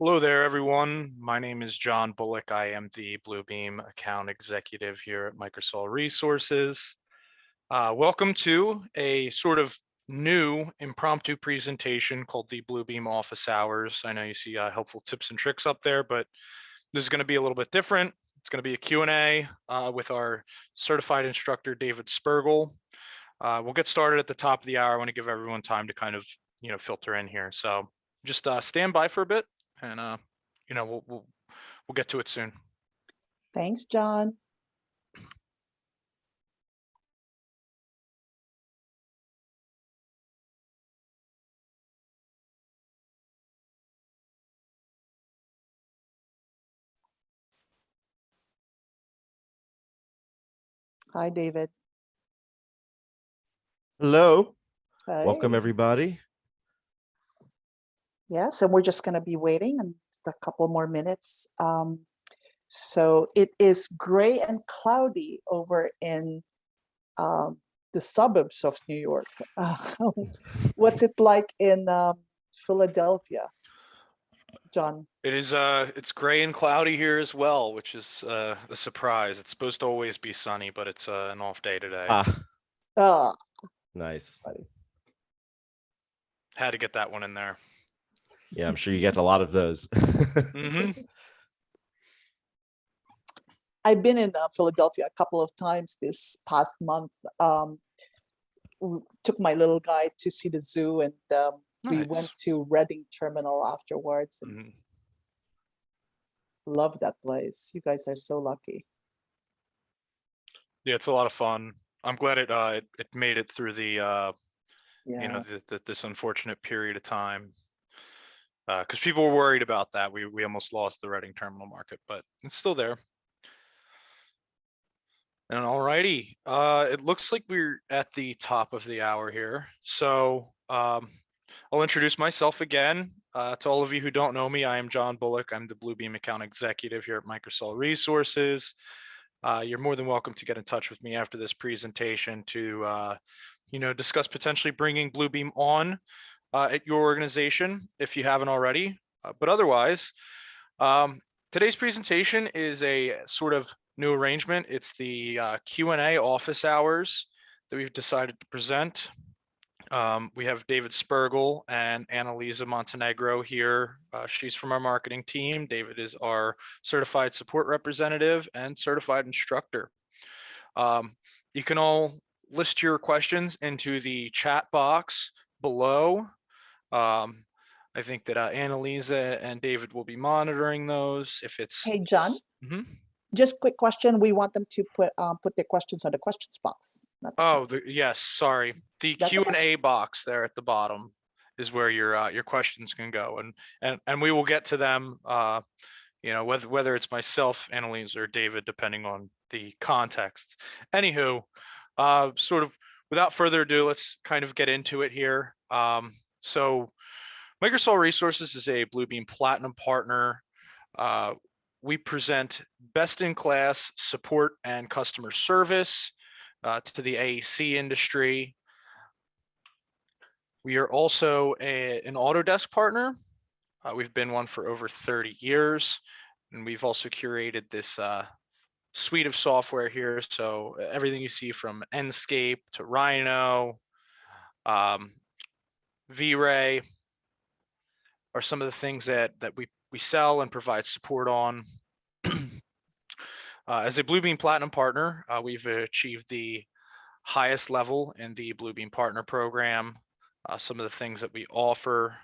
Hello there, everyone. My name is John Bullock. I am the Bluebeam account executive here at Microsol Resources. Welcome to a sort of new impromptu presentation called the Bluebeam Office Hours. I know you see helpful tips and tricks up there, but this is going to be a little bit different. It's going to be a Q&A with our certified instructor, David Spergel. We'll get started at the top of the hour. I want to give everyone time to kind of, filter in here. So just stand by for a bit. And we'll get to it soon. Thanks, John. Hi, David. Hello. Hi. Welcome, everybody. Yes, and we're just going to be waiting a couple more minutes. So it is gray and cloudy over in the suburbs of New York. What's it like in Philadelphia, John? It is it's gray and cloudy here as well, which is a surprise. It's supposed to always be sunny, but it's an off day today. Nice. Funny. Had to get that one in there. Yeah, I'm sure you get a lot of those. I've been in Philadelphia a couple of times this past month. We took my little guy to see the zoo, and we went to Reading Terminal afterwards. And love that place. You guys are so lucky. Yeah, it's a lot of fun. I'm glad it made it through the this unfortunate period of time. Because people were worried about that. We almost lost the Reading terminal market, but it's still there. And alrighty, it looks like we're at the top of the hour here. So I'll introduce myself again. To all of you who don't know me, I am John Bullock. I'm the Bluebeam account executive here at Microsol Resources. You're more than welcome to get in touch with me after this presentation to discuss potentially bringing Bluebeam on at your organization if you haven't already. But otherwise, today's presentation is a sort of new arrangement. It's the Q&A office hours that we've decided to present. We have David Spergel and Annalisa Montenegro here. She's from our marketing team. David is our certified support representative and certified instructor. You can all list your questions into the chat box below. I think that Annalisa and David will be monitoring those. If it's Hey, John. Just quick question. We want them to put their questions on the questions box. Yes, sorry. The Q&A box there at the bottom is where your questions can go, and we will get to them. Whether it's myself, Annalisa, or David, depending on the context. Anywho, sort of without further ado, let's kind of get into it here. So Microsol Resources is a Bluebeam Platinum partner. We present best-in-class support and customer service to the AEC industry. We are also an Autodesk partner. We've been one for over 30 years, and we've also curated this suite of software here. So everything you see from Enscape to Rhino, V-Ray are some of the things that we sell and provide support on. As a Bluebeam Platinum partner, we've achieved the highest level in the Bluebeam Partner Program. Some of the things that we offer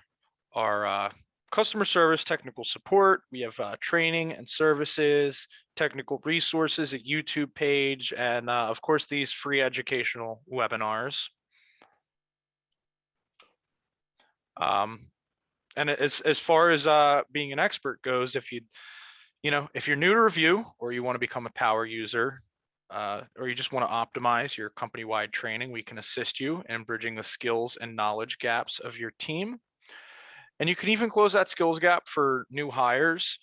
are customer service, technical support. We have training and services, technical resources, a YouTube page, and of course, these free educational webinars. And as far as being an expert goes, if you're new to Revu, or you want to become a power user, or you just want to optimize your company-wide training, we can assist you in bridging the skills and knowledge gaps of your team. And you can even close that skills gap for new hires.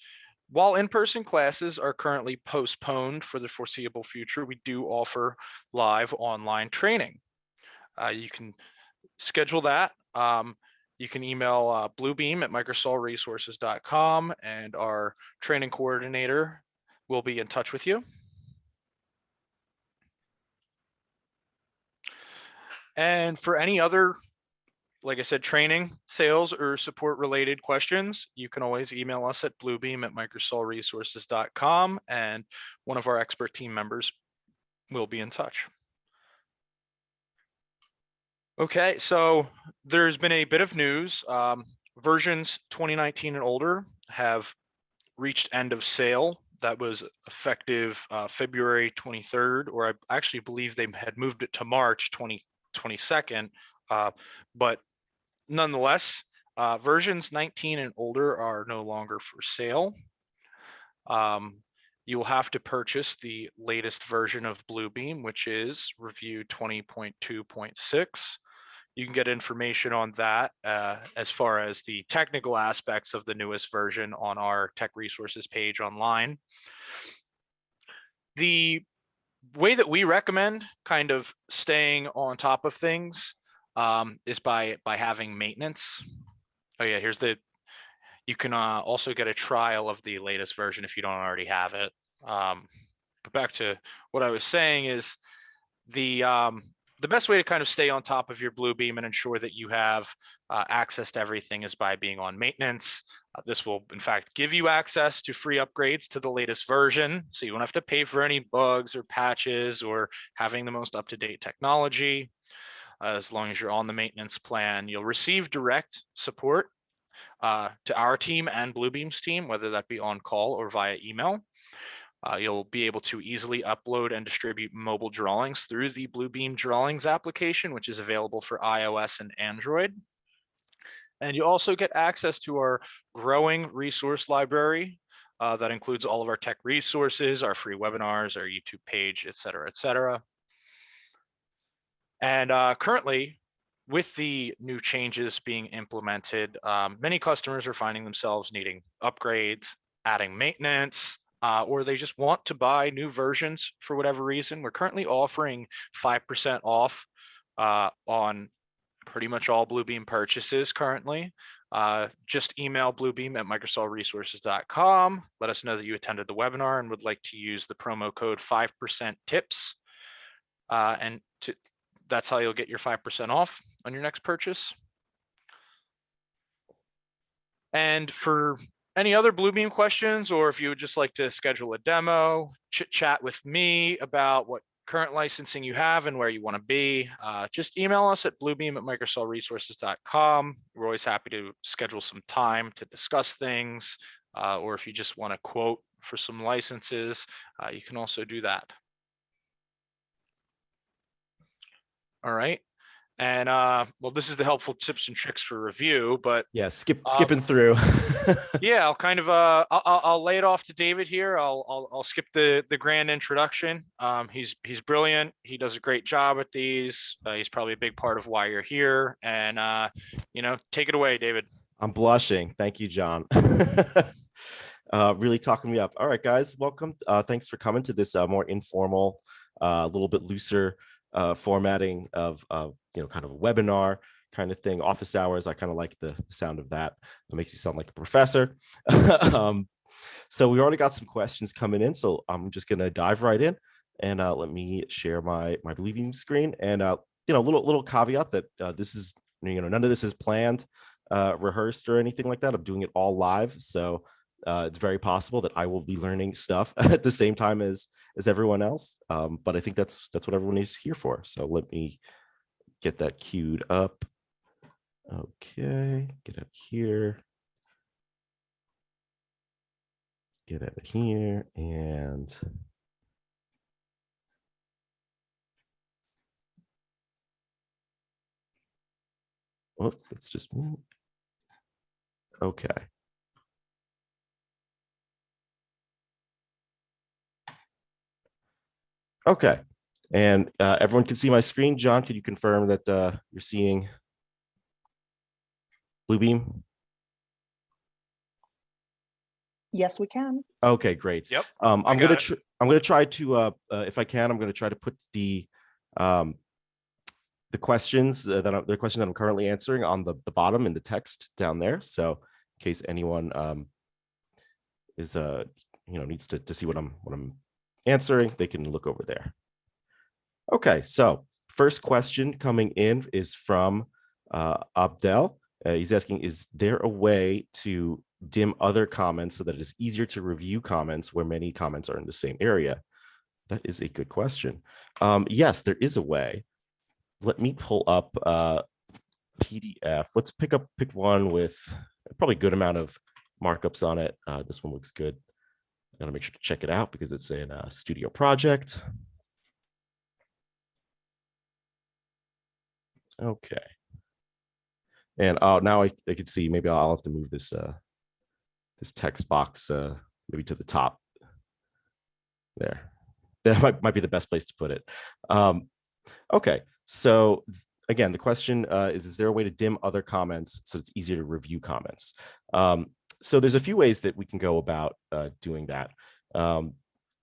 While in-person classes are currently postponed for the foreseeable future, we do offer live online training. You can schedule that. you can email Bluebeam at microsolresources.com, and our training coordinator will be in touch with you. And for any other, like I said, training, sales, or support related questions, you can always email us at bluebeam at microsolresources.com, and one of our expert team members will be in touch. Okay, so there's been a bit of news. Versions 2019 and older have reached end of sale. That was effective February 23rd, or I actually believe they had moved it to March 22nd. But nonetheless, versions 19 and older are no longer for sale. You will have to purchase the latest version of Bluebeam, which is Revu 20.2.6. You can get information on that as far as the technical aspects of the newest version on our tech resources page online. The way that we recommend kind of staying on top of things is by having maintenance. Oh yeah, you can also get a trial of the latest version if you don't already have it. But back to what I was saying is the best way to kind of stay on top of your Bluebeam and ensure that you have access to everything is by being on maintenance. This will, in fact, give you access to free upgrades to the latest version, so you won't have to pay for any bugs or patches or having the most up-to-date technology. As long as you're on the maintenance plan, you'll receive direct support to our team and Bluebeam's team, whether that be on call or via email. You'll be able to easily upload and distribute mobile drawings through the Bluebeam Drawings application, which is available for iOS and Android. And you also get access to our growing resource library that includes all of our tech resources, our free webinars, our YouTube page, et cetera, et cetera. And currently, with the new changes being implemented, many customers are finding themselves needing upgrades, adding maintenance, or they just want to buy new versions for whatever reason. We're currently offering 5% off on pretty much all Bluebeam purchases currently. Just email Bluebeam at microsolresources.com. Let us know that you attended the webinar and would like to use the promo code 5% tips. That's how you'll get your 5% off on your next purchase. And for any other Bluebeam questions, or if you would just like to schedule a demo, chit chat with me about what current licensing you have and where you want to be, just email us at bluebeam at microsolresources.com. We're always happy to schedule some time to discuss things, or if you just want to quote for some licenses, you can also do that. All right. And well, this is the helpful tips and tricks for review, but Yeah, skipping through. yeah, I'll kind of I'll lay it off to David here. I'll skip the grand introduction. He's brilliant. He does a great job at these. He's probably a big part of why you're here. And take it away, David. I'm blushing. Thank you, John. Really talking me up. All right, guys, welcome. Thanks for coming to this more informal, a little bit looser formatting of kind of a webinar kind of thing. Office hours. I kind of like the sound of that. It makes you sound like a professor. So we already got some questions coming in, so I'm just gonna dive right in, and let me share my Bluebeam screen. And little caveat that this is none of this is planned, rehearsed, or anything like that. I'm doing it all live, so it's very possible that I will be learning stuff at the same time as everyone else. But I think that's what everyone is here for. So let me get that queued up. Okay, get it here. Get it here, and oh, that's just me. Okay. Okay, and everyone can see my screen. John, could you confirm that you're seeing Bluebeam? Yes, we can. Okay, great. Yep. I'm gonna try to if I can, I'm gonna try to put the the questions the question that I'm currently answering on the bottom in the text down there. So in case anyone is needs to see what I'm answering, they can look over there. Okay, so first question coming in is from Abdel. He's asking, is there a way to dim other comments so that it's easier to review comments where many comments are in the same area? That is a good question. Yes, there is a way. Let me pull up PDF. Let's pick one with probably a good amount of markups on it. This one looks good. I gotta make sure to check it out because it's in a studio project. Okay. And now I can see, maybe I'll have to move this this text box maybe to the top there. That might be the best place to put it. Okay, so again, the question is there a way to dim other comments so it's easier to review comments? So there's a few ways that we can go about doing that.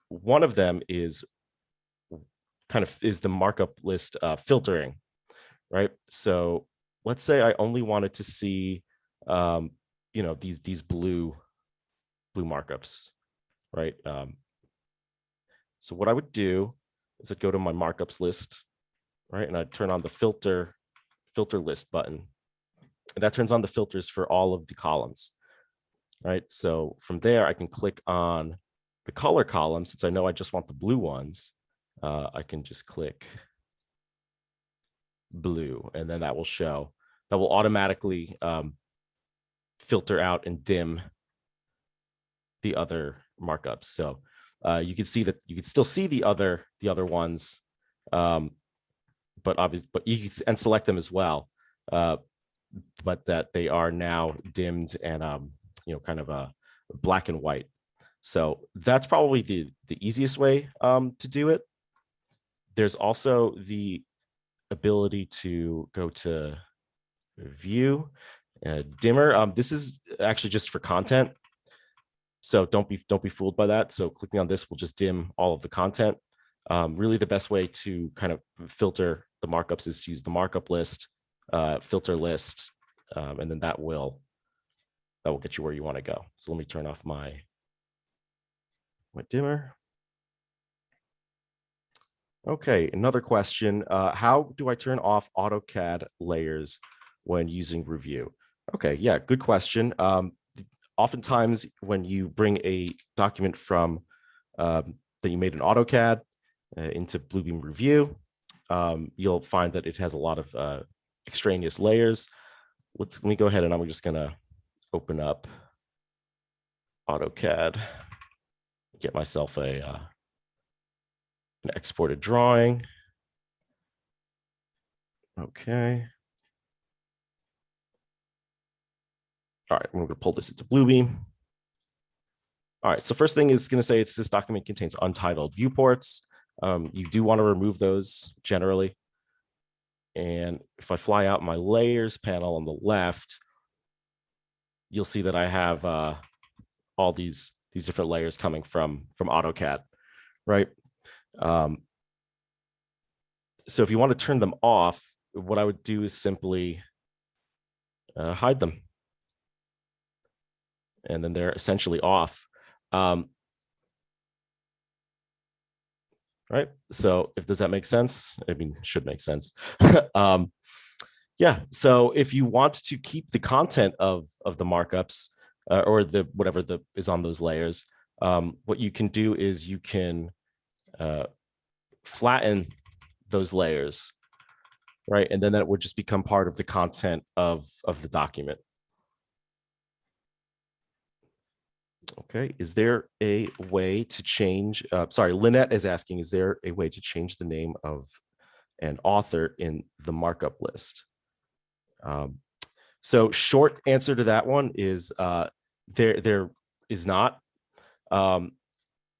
One of them is the markup list filtering, right? So let's say I only wanted to see, these blue markups, right? So what I would do is I'd go to my markups list, right? And I'd turn on the filter list button. And that turns on the filters for all of the columns, right? So from there, I can click on the color column. Since I know I just want the blue ones, I can just click blue, and then that will automatically filter out and dim the other markups. So you can see that you can still see the other ones, but you can select them as well, but that they are now dimmed and kind of black and white. So that's probably the easiest way to do it. There's also the ability to go to view dimmer. This is actually just for content, so don't be fooled by that. So clicking on this will just dim all of the content. Really the best way to kind of filter the markups is to use the markup list, filter list, and then that will get you where you want to go. So let me turn off my dimmer. Okay, another question. How do I turn off AutoCAD layers when using Revu? Okay, yeah, good question. Oftentimes when you bring a document from that you made in AutoCAD into Bluebeam Revu, you'll find that it has a lot of extraneous layers. Let me go ahead and I'm just gonna open up AutoCAD, get myself an exported drawing. Okay. All right, I'm going to pull this into Bluebeam. All right, so first thing is going to say this document contains untitled viewports. You do want to remove those generally. And if I fly out my layers panel on the left, you'll see that I have all these different layers coming from AutoCAD, right? So if you want to turn them off, what I would do is simply hide them. And then they're essentially off. Right? So does that make sense? I mean, should make sense. Yeah. So if you want to keep the content of the markups or the whatever is on those layers, what you can do is you can flatten those layers, right? And then that would just become part of the content of the document. Okay, is there a way to change, Lynette is asking, is there a way to change the name of an author in the markup list? So short answer to that one is there is not. And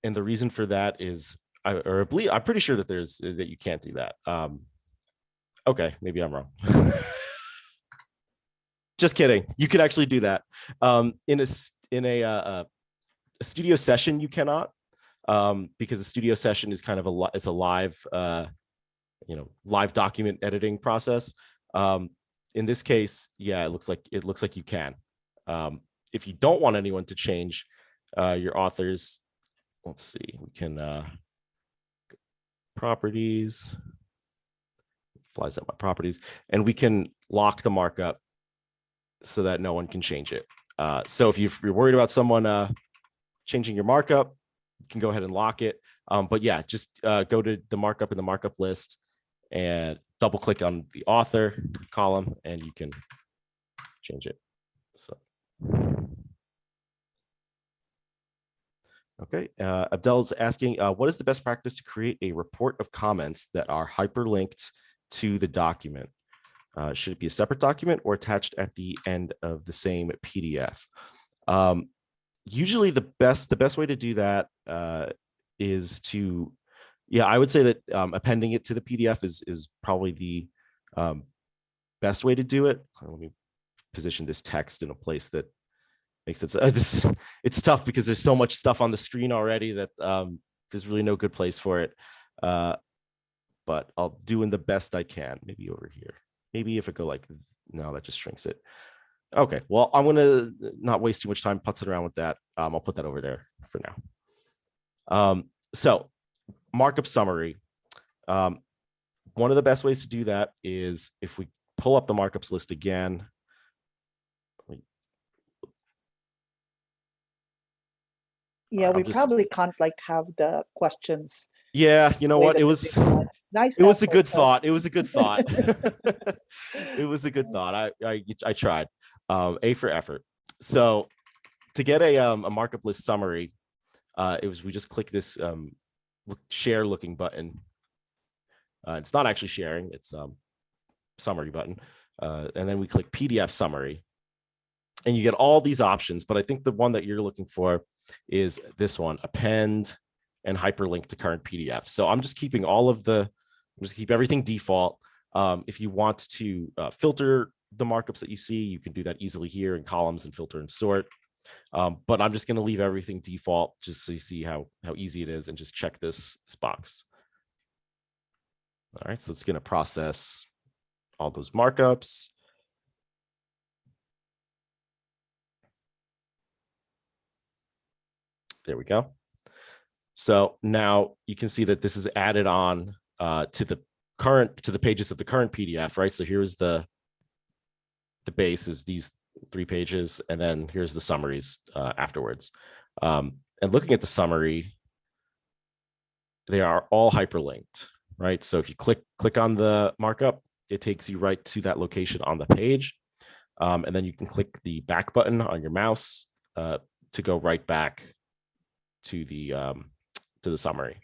the reason for that is, I'm pretty sure that that you can't do that. Okay, maybe I'm wrong. Just kidding. You can actually do that. In a studio session, you cannot, because a studio session is kind of a live live document editing process. In this case, yeah, it looks like you can. If you don't want anyone to change your authors, let's see, we can properties, flies up my properties, and we can lock the markup so that no one can change it. So if you're worried about someone changing your markup, you can go ahead and lock it. But yeah, just go to the markup in the markup list and double click on the author column and you can change it. So, okay, Abdel is asking, what is the best practice to create a report of comments that are hyperlinked to the document? Should it be a separate document or attached at the end of the same PDF? Usually the best way to do that is to, yeah, I would say that appending it to the PDF is probably the best way to do it. Let me position this text in a place that makes it. It's tough because there's so much stuff on the screen already that there's really no good place for it. But I'll do in the best I can. Maybe over here. Maybe if I go like, no, that just shrinks it. Okay, well, I'm going to not waste too much time putzing around with that. I'll put that over there for now. So markup summary. One of the best ways to do that is if we pull up the markups list again. Yeah, we probably can't like have the questions. Yeah, you know what? It was nice. It was a good thought. It was a good thought. It was a good thought. I tried. A for effort. So to get a markup list summary, we just click this share looking button. It's not actually sharing, it's summary button. And then we click PDF summary. And you get all these options, but I think the one that you're looking for is this one, append and hyperlink to current PDF. So I'm just keeping keep everything default. If you want to filter the markups that you see, you can do that easily here in columns and filter and sort. But I'm just going to leave everything default just so you see how easy it is and just check this box. All right, so it's going to process all those markups. There we go. So now you can see that this is added on to the pages of the current PDF, right? So here's the base is these 3 pages, and then here's the summaries afterwards. And looking at the summary, they are all hyperlinked, right? So if you click on the markup, it takes you right to that location on the page. And then you can click the back button on your mouse to go right back to the summary.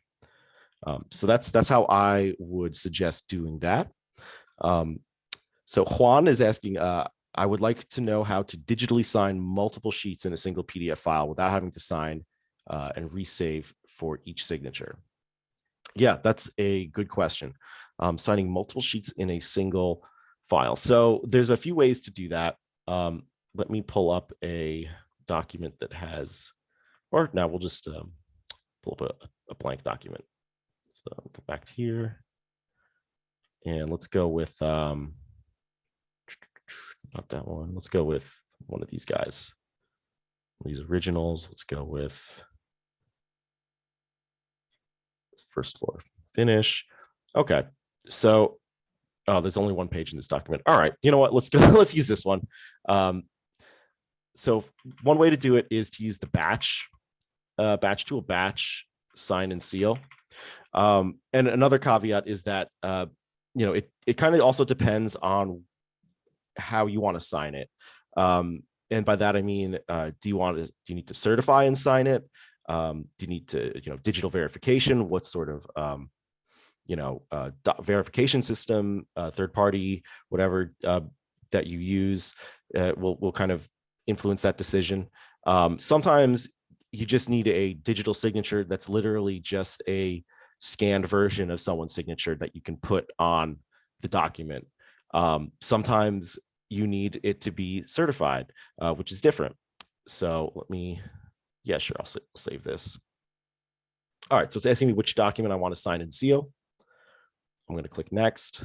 So that's how I would suggest doing that. So Juan is asking, I would like to know how to digitally sign multiple sheets in a single PDF file without having to sign and resave for each signature. Yeah, that's a good question. Signing multiple sheets in a single file. So there's a few ways to do that. Let me pull up a document that has, or now we'll just pull up a blank document. So go back here and let's go with, not that one. Let's go with one of these guys. These originals. Let's go with first floor finish. Okay. So, there's only one page in this document. All right. You know what? Let's go. Let's use this one. So one way to do it is to use the batch tool, batch, sign and seal. And another caveat is that, it kind of also depends on how you want to sign it. And by that, I mean, do you need to certify and sign it? Do you need to, digital verification? What sort of, verification system, third party, whatever that you use will kind of influence that decision. Sometimes you just need a digital signature that's literally just a scanned version of someone's signature that you can put on the document. Sometimes you need it to be certified, which is different. So let me, yeah, sure, I'll save this. All right, so it's asking me which document I want to sign and seal. I'm going to click next.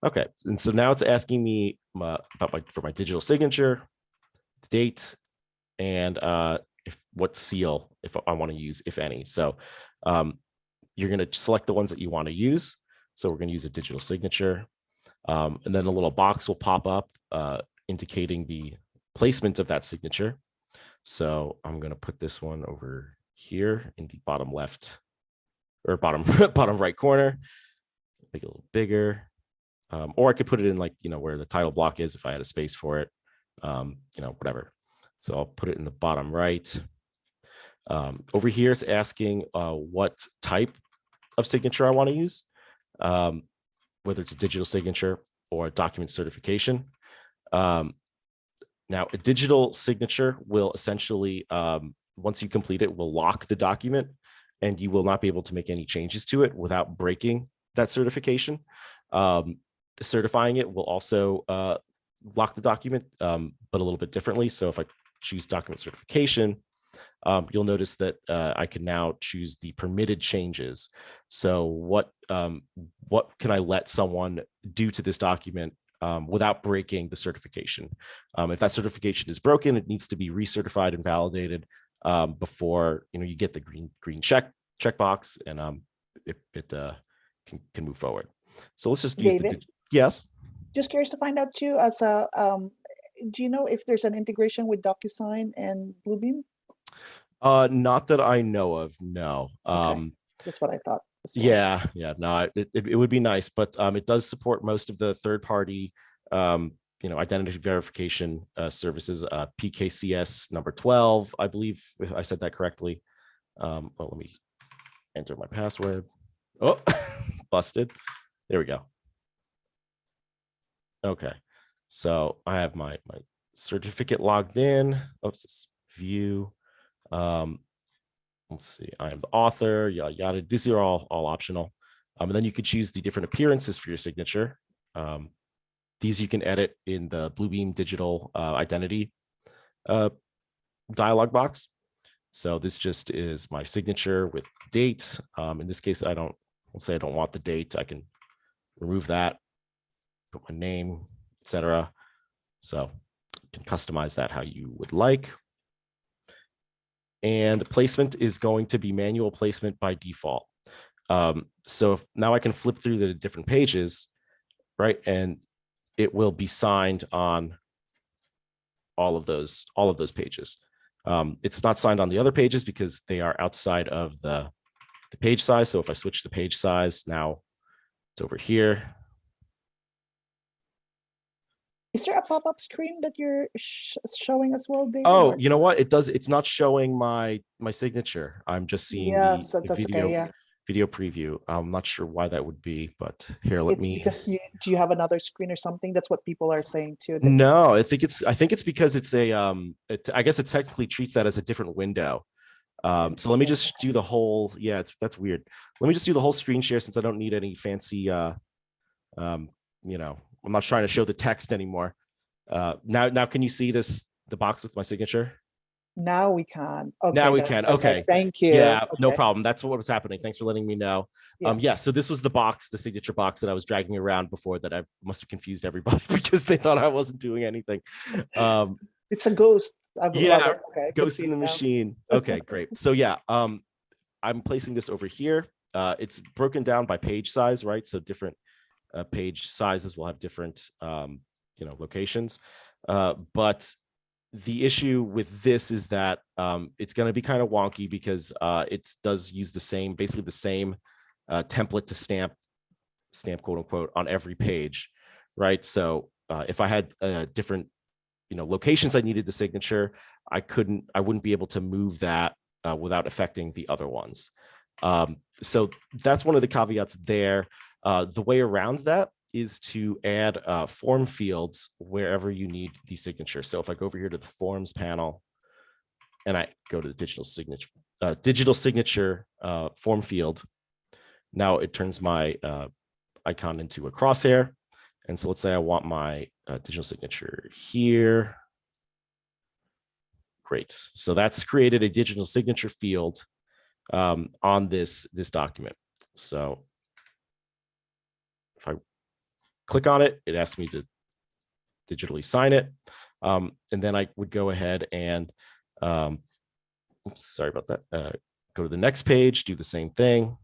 Okay, and so now it's asking me for my digital signature, date, and what seal if I want to use, if any. So you're going to select the ones that you want to use. So we're going to use a digital signature, and then a little box will pop up indicating the placement of that signature. So I'm going to put this one over here in the bottom left or bottom bottom right corner. Make it a little bigger. Or I could put it in like, where the title block is if I had a space for it, whatever. So I'll put it in the bottom right. Over here, it's asking what type of signature I want to use, whether it's a digital signature or a document certification. Now, a digital signature will essentially, once you complete it, will lock the document and you will not be able to make any changes to it without breaking that certification. Certifying it will also lock the document, but a little bit differently. So if I choose document certification, you'll notice that I can now choose the permitted changes. So what can I let someone do to this document without breaking the certification? If that certification is broken, it needs to be recertified and validated before you get the green checkbox, and it can move forward. So let's just use David? Yes. Just curious to find out too, as a, do you know if there's an integration with DocuSign and Bluebeam? Not that I know of, no. Okay. That's what I thought as well. Yeah, no, it would be nice, but it does support most of the third-party identity verification services, PKCS number 12, I believe, if I said that correctly. Well, let me enter my password. Oh, busted. There we go. Okay, so I have my certificate logged in. Oops, view. Let's see, I am the author, yada yada. These are all optional. And then you could choose the different appearances for your signature. These you can edit in the Bluebeam digital identity dialog box. So this just is my signature with dates. In this case, let's say I don't want the date. I can remove that, put my name, etc. So you can customize that how you would like. And placement is going to be manual placement by default. So now I can flip through the different pages, right? And it will be signed on all of those pages. It's not signed on the other pages because they are outside of the page size. So if I switch the page size, now it's over here. Is there a pop-up screen that you're showing as well, David? Oh, you know what? It does. It's not showing my signature. I'm just seeing yes, the that's video, okay, yeah. video preview. I'm not sure why that would be, but here, let It's me. because do you have another screen or something? That's what people are saying too. No, I think it's because it's a I guess it technically treats that as a different window. So let me just do the whole. Yeah, that's weird. Let me just do the whole screen share since I don't need any fancy. I'm not trying to show the text anymore. Now can you see the box with my signature? Now we can. Okay, now we can. Okay. Thank you. Yeah, okay. No problem. That's what was happening. Thanks for letting me know. Yeah. So this was the signature box that I was dragging around before that I must have confused everybody because they thought I wasn't doing anything. It's a ghost. Yeah, okay, ghost in the machine. Okay, great. So yeah, I'm placing this over here. It's broken down by page size, right? So different page sizes will have different locations. But the issue with this is that it's going to be kind of wonky because it does use basically the same template to stamp quote unquote on every page, right? So if I had different locations I needed the signature, I wouldn't be able to move that without affecting the other ones. So that's one of the caveats there. The way around that is to add form fields wherever you need the signature. So if I go over here to the forms panel and I go to the digital signature form field, now it turns my icon into a crosshair. And so let's say I want my digital signature here. Great. So that's created a digital signature field on this document. So if I click on it, it asks me to digitally sign it. And then I would go ahead and, oops, sorry about that. Go to the next page, do the same thing.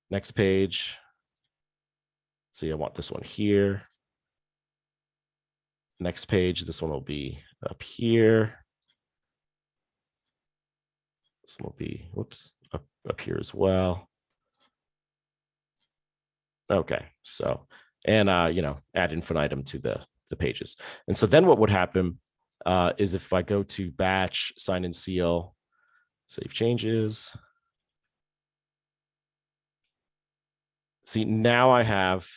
Next page. See, I want this one here. Next page, this one will be up here. This one will be, whoops, up here as well. Okay, so, and add infinitum to the pages. And so then what would happen is if I go to batch, sign and seal, save changes. See, now I have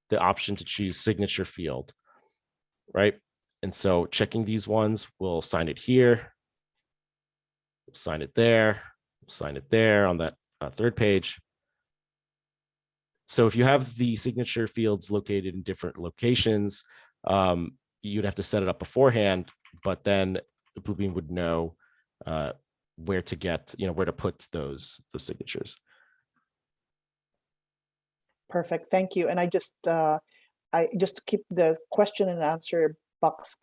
the option to choose signature field, right? And so checking these ones, we'll sign it here, we'll sign it there, we'll sign it there on that third page. So if you have the signature fields located in different locations, you'd have to set it up beforehand, but then Bluebeam would know where to get, where to put those signatures. Perfect, thank you. And I just to keep the question and answer box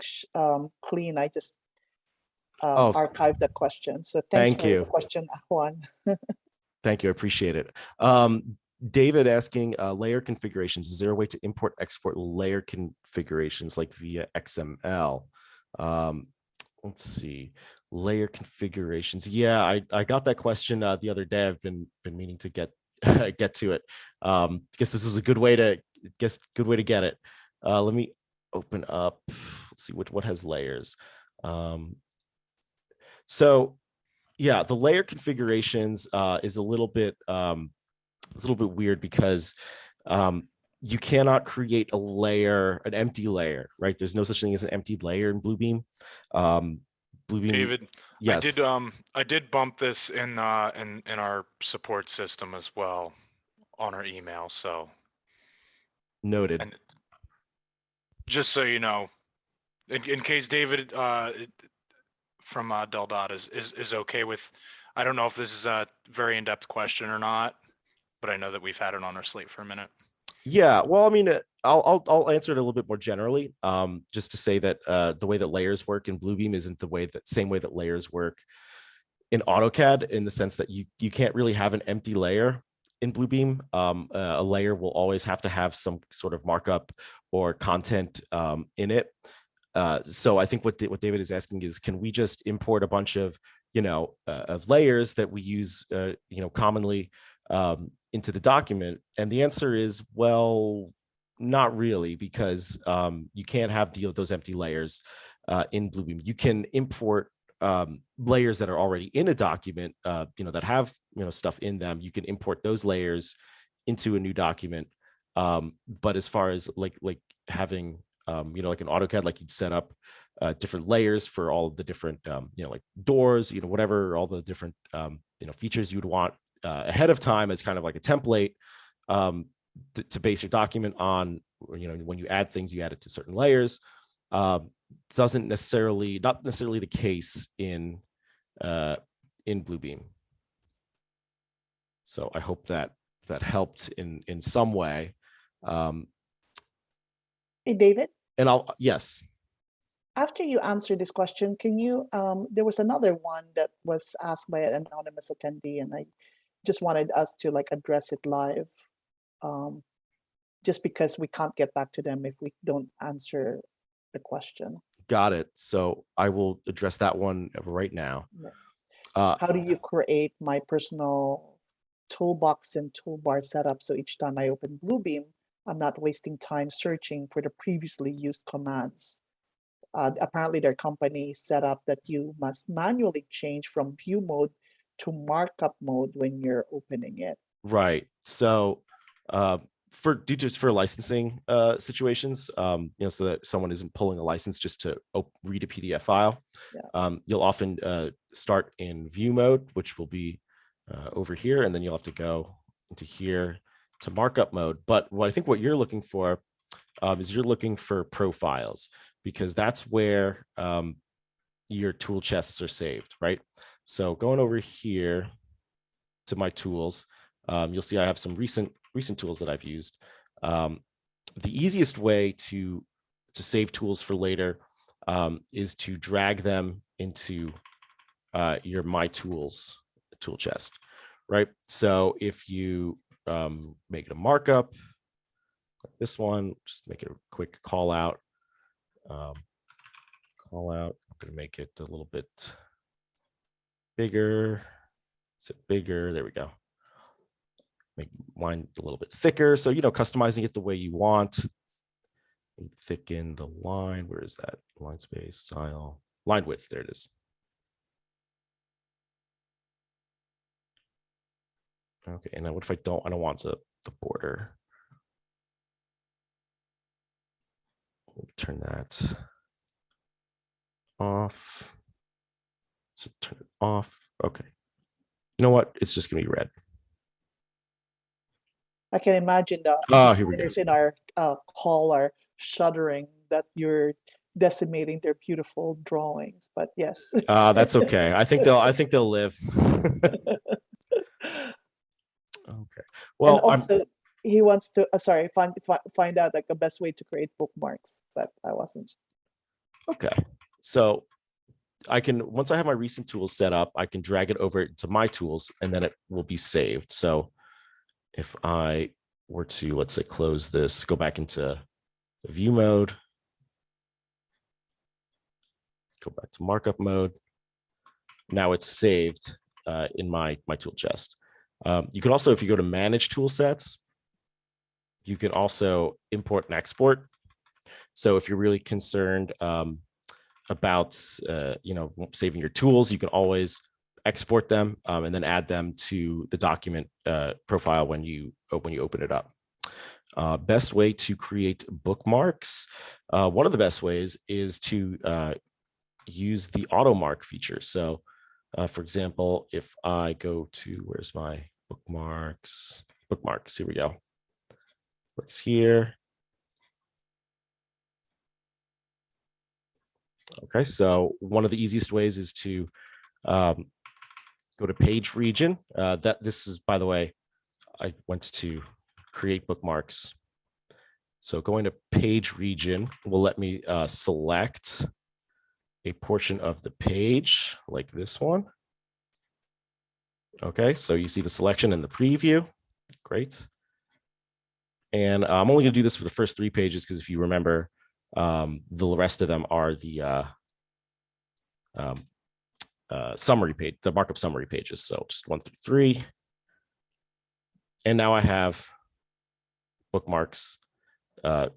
clean, I just archived the question. So thanks thank for you. the question, Juan. Thank you, I appreciate it. David asking layer configurations. Is there a way to import, export layer configurations like via XML? Let's see, layer configurations. Yeah, I got that question the other day. I've been meaning to get to it. Guess this was a good way to get it. Let me open up. Let's see what has layers. So yeah, the layer configurations is a little bit weird because you cannot create an empty layer, right? There's no such thing as an empty layer in Bluebeam. Bluebeam, David, yes. I did bump this in our support system as well on our email. So Noted. and just so you know, in case David from Del Dot is okay with, I don't know if this is a very in-depth question or not, but I know that we've had it on our slate for a minute. Yeah, well, I mean, I'll answer it a little bit more generally, just to say that the way that layers work in Bluebeam isn't the same way that layers work in AutoCAD, in the sense that you can't really have an empty layer in Bluebeam. A layer will always have to have some sort of markup or content in it. So I think what David is asking is, can we just import a bunch of of layers that we use commonly into the document? And the answer is, well, not really, because you can't have those empty layers in Bluebeam. You can import layers that are already in a document, that have stuff in them. You can import those layers into a new document. But as far as like having like an AutoCAD, like you'd set up different layers for all of the different like doors, whatever, all the different features you would want ahead of time as kind of like a template to base your document on. When you add things, you add it to certain layers. Not necessarily the case in Bluebeam. So I hope that helped in some way. Hey, David. And yes. After you answer this question, can you, there was another one that was asked by an anonymous attendee, and I just wanted us to address it live, just because we can't get back to them if we don't answer the question. Got it. So I will address that one right now. Yes. How do you create my personal toolbox and toolbar setup so each time I open Bluebeam, I'm not wasting time searching for the previously used commands? Apparently their company set up that you must manually change from view mode to markup mode when you're opening it. Right. So for licensing situations, so that someone isn't pulling a license just to read a PDF file, yeah. You'll often start in view mode, which will be over here, and then you'll have to go into here to markup mode. But I think what you're looking for is you're looking for profiles, because that's where your tool chests are saved, right? So going over here to my tools, you'll see I have some recent tools that I've used. The easiest way to save tools for later is to drag them into your My Tools tool chest, right? So if you make it a markup, like this one, just make it a quick call out. I'm going to make it a little bit bigger. Is it bigger? There we go. Make mine a little bit thicker. So, customizing it the way you want. Thicken the line. Where is that? Line space, style, line width. There it is. Okay, and then what if I don't want the border? We'll turn that off. So turn it off. Okay. You know what? It's just gonna be red. I can imagine the Here we go. designers in our call are shuddering that you're decimating their beautiful drawings. But yes. That's okay. I think they'll live. Okay. Well, and also he wants to find out like the best way to create bookmarks, but I wasn't. Okay. So I can, once I have my recent tools set up, I can drag it over to My Tools and then it will be saved. So if I were to, let's say, close this, go back into the view mode, go back to markup mode. Now it's saved in my tool chest. You can also, if you go to manage tool sets, you can also import and export. So if you're really concerned about saving your tools, you can always export them and then add them to the document profile when you open it up. Best way to create bookmarks. One of the best ways is to use the auto mark feature. So for example, if I go to, where's my bookmarks? Bookmarks, here we go. Works here. Okay, so one of the easiest ways is to go to page region. This is, by the way, I went to create bookmarks. So going to page region will let me select a portion of the page like this one. Okay, so you see the selection in the preview. Great. And I'm only going to do this for the first 3 pages because if you remember, the rest of them are the summary page, the markup summary pages. So just 1 through 3. And now I have bookmarks for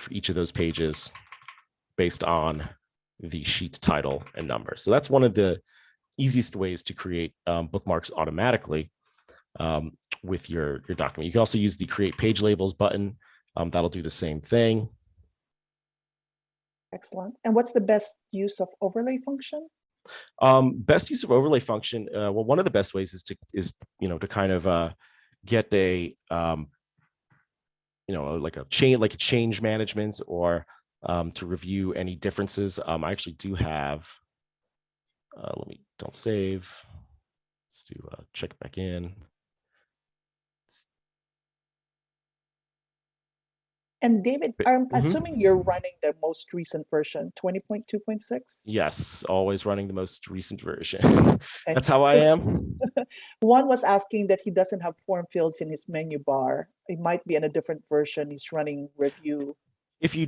each of those pages based on the sheet title and number. So that's one of the easiest ways to create bookmarks automatically with your document. You can also use the create page labels button. That'll do the same thing. Excellent. And what's the best use of overlay function? Best use of overlay function. Well, one of the best ways is to kind of get a like a change management or to review any differences. I actually do have. Don't save. Let's do check back in. And David, I'm assuming you're running the most recent version, 20.2.6? Yes, always running the most recent version. That's how I am. One was asking that he doesn't have form fields in his menu bar. It might be in a different version. He's running Revu. If you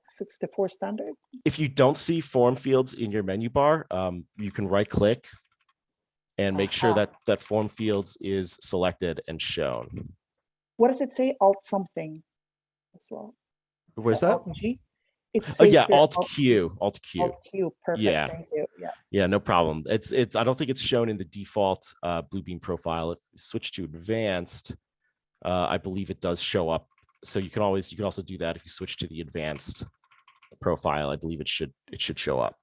64 standard. If you don't see form fields in your menu bar, you can right click and make sure that form fields is selected and shown. What does it say? Alt something as well. Where's that? Alt G? It says yeah, Alt Q. Alt Q. Perfect. Yeah. Thank you. Yeah. Yeah, no problem. It's I don't think it's shown in the default Bluebeam profile. If you switch to advanced, I believe it does show up. So you can also do that if you switch to the advanced profile. I believe it should show up.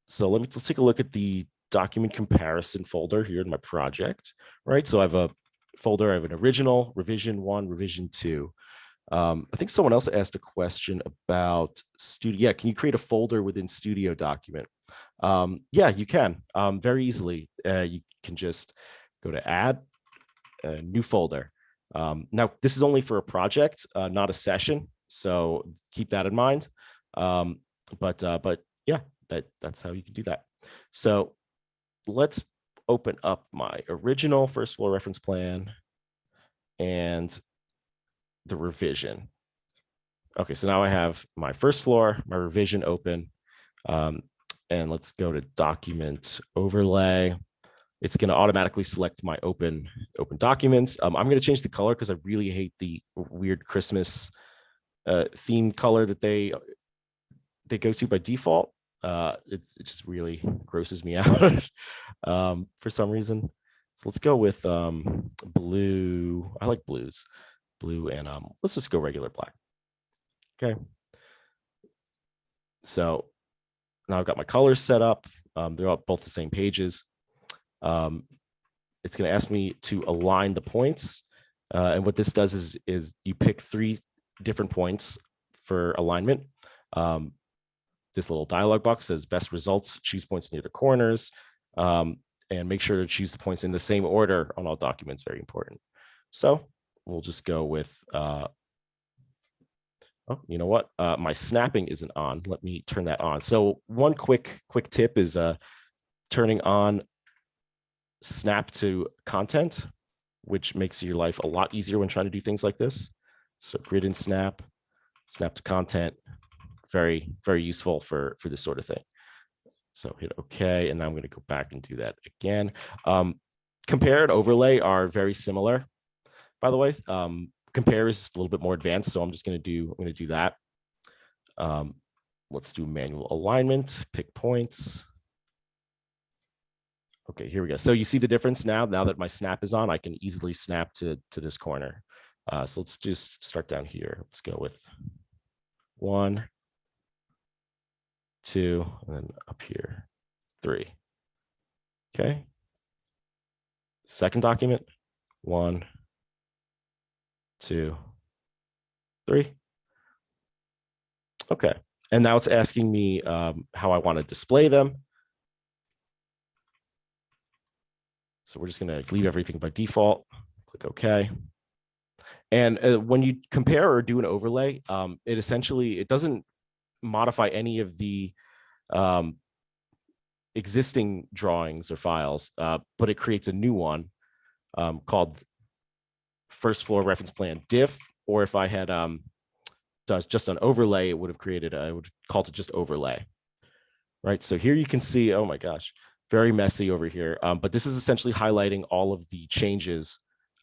So let's take a look at the document comparison folder here in my project. Right. So I have a folder. I have an original, revision 1, revision 2. I think someone else asked a question about Studio. Yeah, can you create a folder within Studio document? Yeah, you can very easily. You can just go to Add, a new folder. Now, this is only for a project, not a session, so keep that in mind. But yeah, that's how you can do that. So let's open up my original first floor reference plan and the revision. Okay, so now I have my first floor, my revision open, and let's go to document overlay. It's going to automatically select my open documents. I'm going to change the color because I really hate the weird Christmas theme color that they go to by default. It just really grosses me out for some reason. So let's go with blue. I like blues, blue, and let's just go regular black. Okay. So now I've got my colors set up. They're all both the same pages. It's going to ask me to align the points. And what this does is you pick 3 different points for alignment. This little dialog box says best results, choose points near the corners, and make sure to choose the points in the same order on all documents, very important. So we'll just go with, oh, you know what? My snapping isn't on. Let me turn that on. So one quick tip is turning on snap to content, which makes your life a lot easier when trying to do things like this. So grid and snap to content, very, very useful for this sort of thing. So hit OK, and now I'm going to go back and do that again. Compare and overlay are very similar, by the way. Compare is a little bit more advanced, so I'm going to do that. Let's do manual alignment, pick points. Okay, here we go. So you see the difference now that my snap is on, I can easily snap to this corner. So let's just start down here. Let's go with 1, 2, and then up here, 3. Okay. Second document, 1, 2, 3. Okay. And now it's asking me how I want to display them. So we're just going to leave everything by default. Click OK. And when you compare or do an overlay, it doesn't modify any of the existing drawings or files, but it creates a new one called first floor reference plan diff. Or if I had done just an overlay, it would have created, I would call it just overlay. Right. So here you can see, oh my gosh, very messy over here. But this is essentially highlighting all of the changes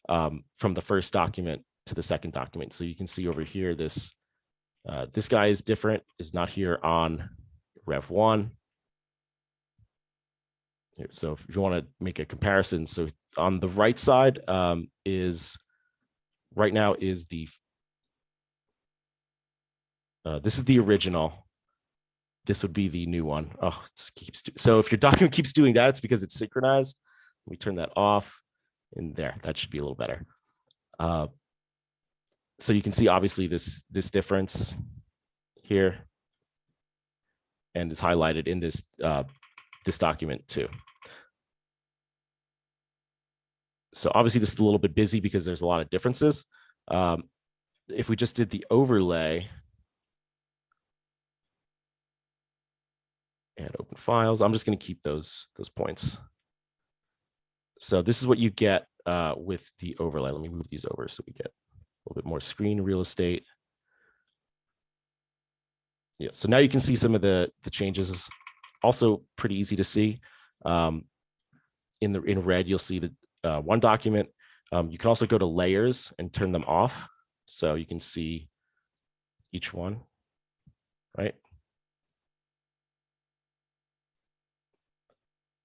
from the first document to the second document. So you can see over here, this guy is different, is not here on Rev 1. So if you want to make a comparison, so on the right side right now is this is the original. This would be the new one. Oh, so if your document keeps doing that, it's because it's synchronized. Let me turn that off. And there, that should be a little better. So you can see obviously this difference here, and it's highlighted in this this document too. So obviously this is a little bit busy because there's a lot of differences. If we just did the overlay and open files, I'm just going to keep those points. So this is what you get with the overlay. Let me move these over so we get a little bit more screen real estate. Yeah, so now you can see some of the changes. Also pretty easy to see. In red, you'll see the one document. You can also go to layers and turn them off, so you can see each one, right?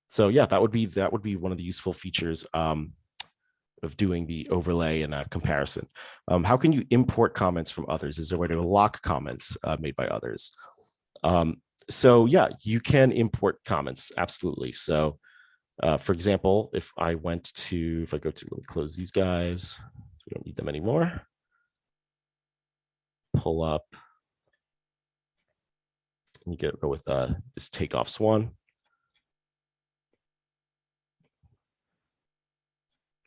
So yeah, that would be one of the useful features of doing the overlay and comparison. How can you import comments from others? Is there a way to lock comments made by others? So yeah, you can import comments, absolutely. So for example, if I go to, let me close these guys, we don't need them anymore. Pull up, and you go with this takeoffs one.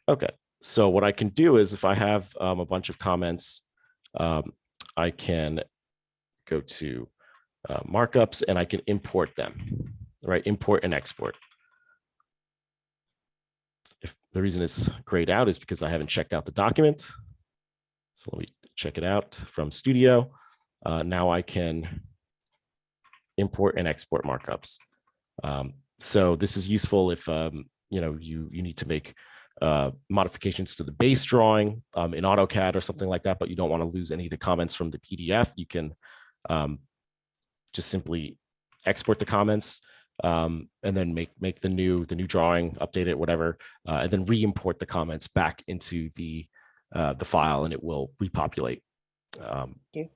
Okay, So what I can do is if I have a bunch of comments, I can go to markups and I can import them, right? Import and export. If the reason it's grayed out is because I haven't checked out the document. So let me check it out from Studio. Now I can import and export markups. So this is useful if you need to make modifications to the base drawing in AutoCAD or something like that, but you don't want to lose any of the comments from the PDF. You can just simply export the comments and then make the new drawing, update it, whatever, and then re-import the comments back into the file, and it will repopulate. Thank you.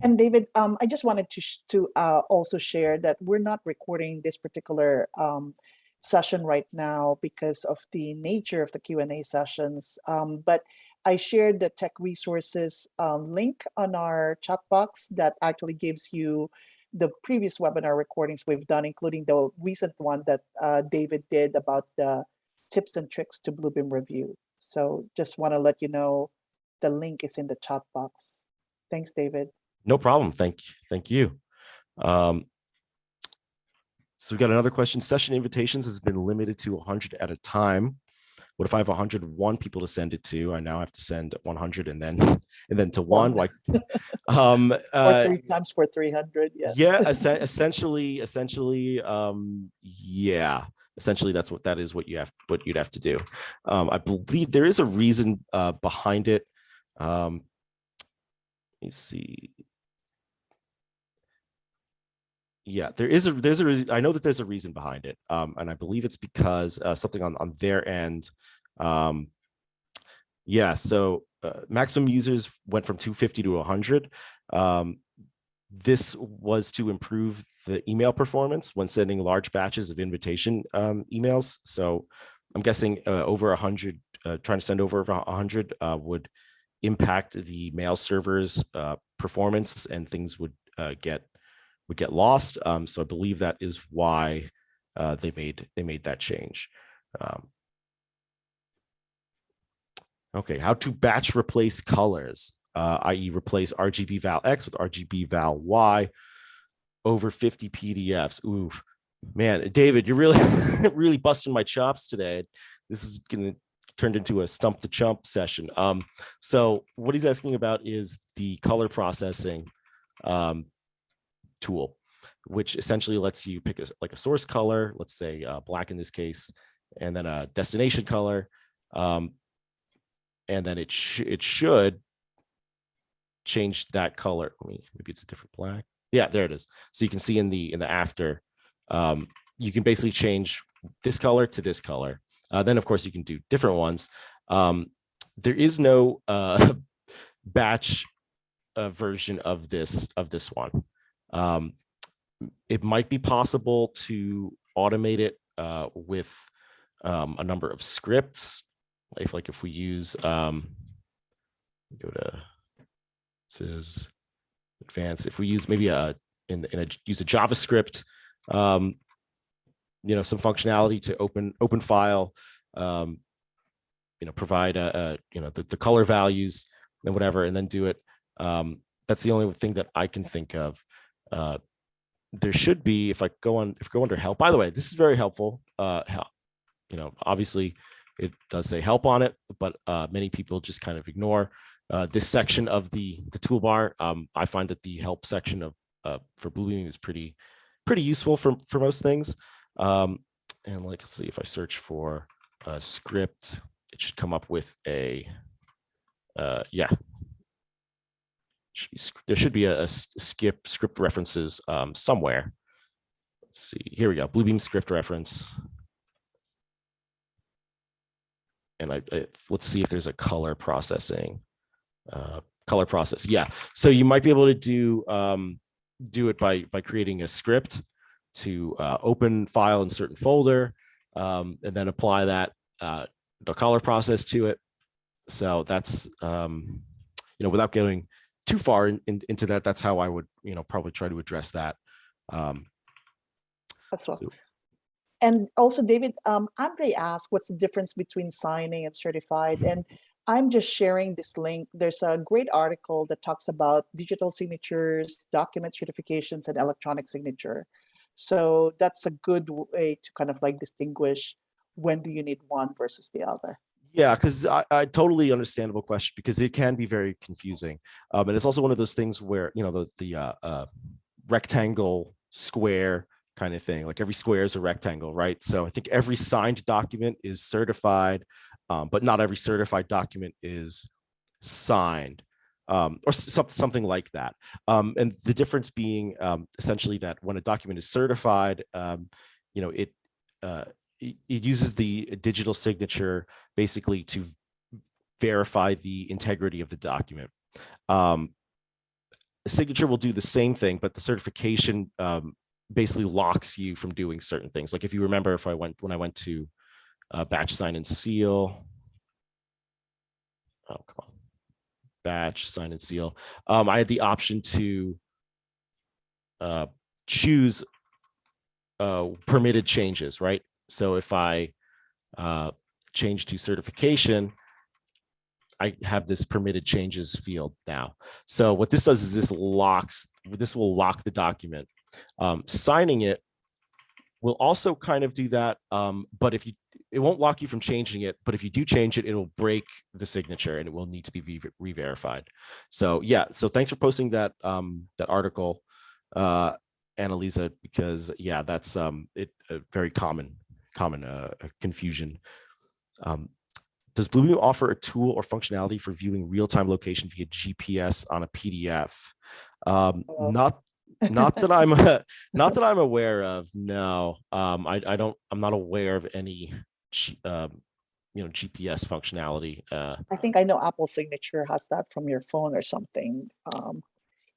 And David, I just wanted to also share that we're not recording this particular session right now because of the nature of the Q&A sessions. But I shared the tech resources link on our chat box that actually gives you the previous webinar recordings we've done, including the recent one that David did about the tips and tricks to Bluebeam Revu. So just want to let you know the link is in the chat box. Thanks, David. No problem. Thank you. So we've got another question. Session invitations has been limited to 100 at a time. What if I have 101 people to send it to? I now have to send 100 and then to one. Why? Or 3 times for 300. Yes. Yeah. Essentially, yeah. Essentially, that is what you'd have to do. I believe there is a reason behind it. Let me see. Yeah, there's a reason. I know that there's a reason behind it, and I believe it's because something on their end. Yeah, so maximum users went from 250 to 100. This was to improve the email performance when sending large batches of invitation emails. So I'm guessing over 100, trying to send over 100 would impact the mail server's performance, and things would get lost. So I believe that is why they made that change. Okay, how to batch replace colors, i.e. replace RGB val X with RGB val Y over 50 PDFs. Ooh, man, David, you're really really busting my chops today. This is gonna turn into a stump the chump session. So what he's asking about is the color processing tool, which essentially lets you pick a source color, let's say black in this case, and then a destination color, and then it should change that color. Maybe it's a different black. Yeah, there it is. So you can see in the after, you can basically change this color to this color. Then of course you can do different ones. There is no batch version of this one. It might be possible to automate it with a number of scripts. If we use go to says advanced. If we use maybe use a JavaScript, some functionality to open file, provide the color values and whatever, and then do it. That's the only thing that I can think of. There should be, if I go under help. By the way, this is very helpful. Obviously it does say help on it, but many people just kind of ignore this section of the toolbar. I find that the help section of for Bluebeam is pretty useful for most things. And let's see, if I search for a script, it should come up with a there should be a script references somewhere. Let's see. Here we go. Bluebeam script reference. And let's see if there's a color processing. Color process. Yeah. So you might be able to do it by creating a script to open file in certain folder, and then apply that the color process to it. So that's without getting too far into that, that's how I would probably try to address that. That's well. And also, David, Andre asked, what's the difference between signing and certified? And I'm just sharing this link. There's a great article that talks about digital signatures, document certifications, and electronic signature. So that's a good way to kind of like distinguish when do you need one versus the other. Yeah, because I totally understandable question because it can be very confusing, and it's also one of those things where the rectangle square kind of thing. Like every square is a rectangle, right? So I think every signed document is certified, but not every certified document is signed, or something like that. And the difference being essentially that when a document is certified, it it uses the digital signature basically to verify the integrity of the document. The signature will do the same thing, but the certification basically locks you from doing certain things. Like if you remember, when I went to batch, sign, and seal. Oh, come on. Batch, sign, and seal. I had the option to choose permitted changes, right? So if I change to certification, I have this permitted changes field now. So what this does is this will lock the document. Signing it will also kind of do that, but it won't lock you from changing it, but if you do change it, it'll break the signature and it will need to be re-verified. So yeah, so thanks for posting that that article, Annalisa, because yeah, that's a very common confusion. Does Bluebeam offer a tool or functionality for viewing real-time location via GPS on a PDF? Not that I'm not that I'm aware of. No, I don't. I'm not aware of any GPS functionality. I think I know Apple Signature has that from your phone or something. Even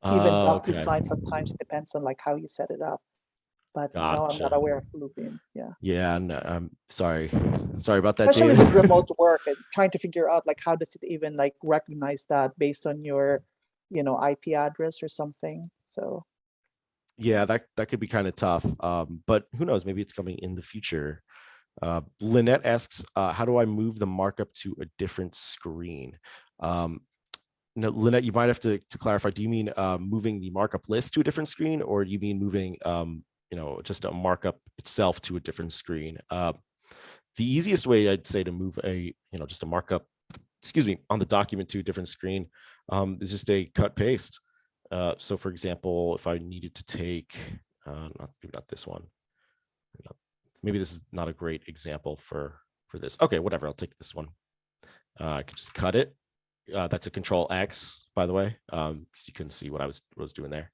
Okay, DocuSign sometimes depends on like how you set it up. But no, I'm not gotcha. aware of Bluebeam. Yeah. Yeah, no, I'm sorry about that, Especially David. with remote work and trying to figure out like how does it even like recognize that based on your, IP address or something. So Yeah, that could be kind of tough. But who knows? Maybe it's coming in the future. Lynette asks, how do I move the markup to a different screen? No, Lynette, you might have to clarify. Do you mean moving the markup list to a different screen, or do you mean moving just a markup itself to a different screen? The easiest way I'd say to move just a markup, on the document to a different screen is just a cut paste. So for example, if I needed to take, not this one, maybe this is not a great example for this. Okay, whatever, I'll take this one. I could just cut it. That's a Control X, by the way, because you couldn't see what I was doing there.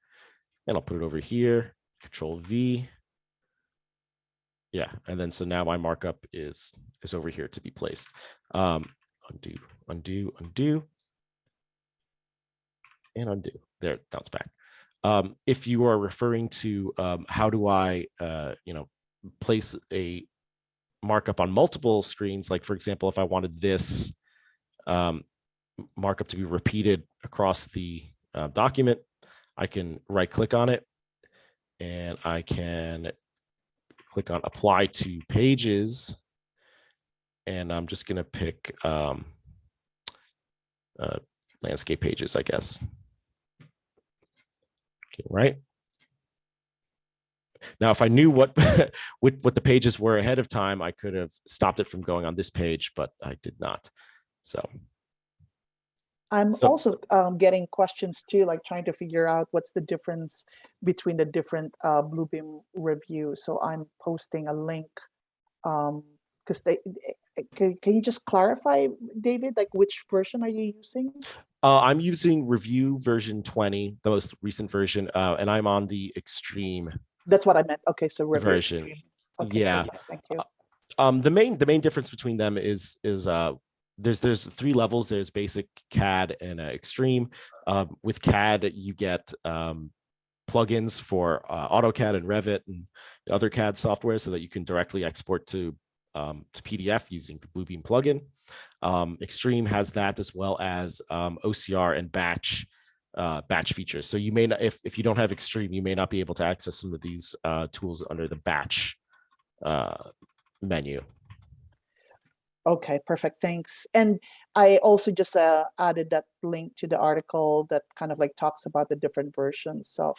And I'll put it over here, Control V. Yeah, and then so now my markup is over here to be placed. Undo, undo, undo, and undo. There, now it's back. If you are referring to how do I, place a markup on multiple screens, like for example, if I wanted this markup to be repeated across the document, I can right click on it and I can click on apply to pages. And I'm just going to pick landscape pages, I guess. Okay, right. Now, if I knew what what the pages were ahead of time, I could have stopped it from going on this page, but I did not. So I'm also getting questions too, like trying to figure out what's the difference between the different Bluebeam Revu. So I'm posting a link because can you just clarify, David, like which version are you using? I'm using Revu version 20, the most recent version, and I'm on the Extreme. That's what I meant. Okay, so Revu version. Extreme. Okay, Yeah. perfect. Thank you. The main difference between them is there's three levels. There's basic, CAD, and extreme. With CAD, you get plugins for AutoCAD and Revit and other CAD software, so that you can directly export to PDF using the Bluebeam plugin. Extreme has that, as well as OCR and batch features. So you may not, if you don't have Extreme, you may not be able to access some of these tools under the batch menu. Okay, perfect. Thanks. And I also just added that link to the article that kind of like talks about the different versions of